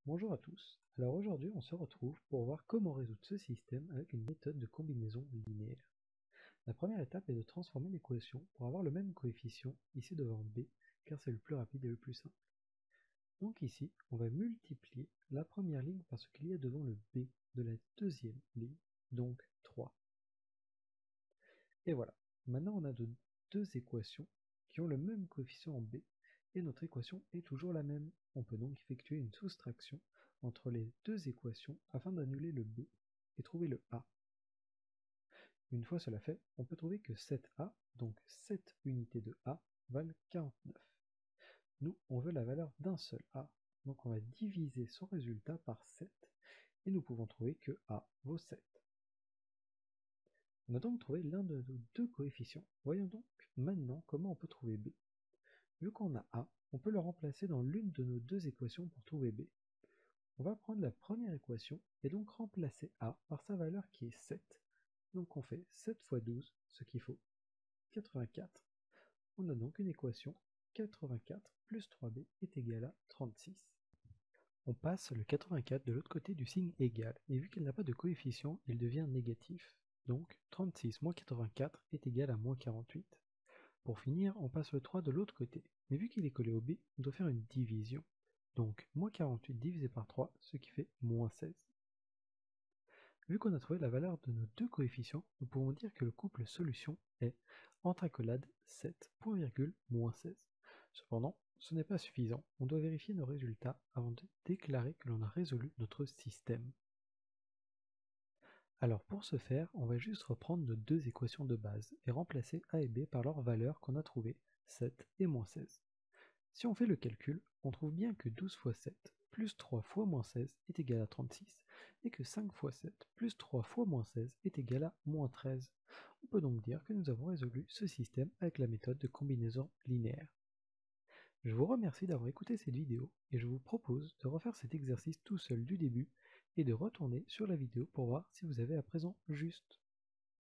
Bonjour à tous. Alors aujourd'hui, on se retrouve pour voir comment résoudre ce système avec une méthode de combinaison linéaire. La première étape est de transformer l'équation pour avoir le même coefficient ici devant b, car c'est le plus rapide et le plus simple. Donc ici, on va multiplier la première ligne par ce qu'il y a devant le b de la deuxième ligne, donc 3. Et voilà. Maintenant, on a deux équations qui ont le même coefficient en b, et notre équation est toujours la même. On peut donc effectuer une soustraction entre les deux équations afin d'annuler le b et trouver le a. Une fois cela fait, on peut trouver que 7a, donc 7 unités de a, valent 49. Nous, on veut la valeur d'un seul a, donc on va diviser son résultat par 7, et nous pouvons trouver que a vaut 7. On a donc trouvé l'un de nos deux coefficients. Voyons donc maintenant comment on peut trouver b. Vu qu'on a a, on peut le remplacer dans l'une de nos deux équations pour trouver b. On va prendre la première équation et donc remplacer a par sa valeur qui est 7. Donc on fait 7 fois 12, ce qui faut 84. On a donc une équation 84 plus 3b est égal à 36. On passe le 84 de l'autre côté du signe égal, et vu qu'il n'a pas de coefficient, il devient négatif. Donc 36 moins 84 est égal à moins 48. Pour finir, on passe le 3 de l'autre côté, mais vu qu'il est collé au b, on doit faire une division. Donc moins 48 divisé par 3, ce qui fait moins 16. Vu qu'on a trouvé la valeur de nos deux coefficients, nous pouvons dire que le couple solution est entre accolade 7, point virgule, moins 16. Cependant, ce n'est pas suffisant, on doit vérifier nos résultats avant de déclarer que l'on a résolu notre système. Alors pour ce faire, on va juste reprendre nos deux équations de base et remplacer a et b par leurs valeurs qu'on a trouvées, 7 et moins 16. Si on fait le calcul, on trouve bien que 12 fois 7 plus 3 fois moins 16 est égal à 36, et que 5 fois 7 plus 3 fois moins 16 est égal à moins 13. On peut donc dire que nous avons résolu ce système avec la méthode de combinaison linéaire. Je vous remercie d'avoir écouté cette vidéo, et je vous propose de refaire cet exercice tout seul du début, et de retourner sur la vidéo pour voir si vous avez à présent juste.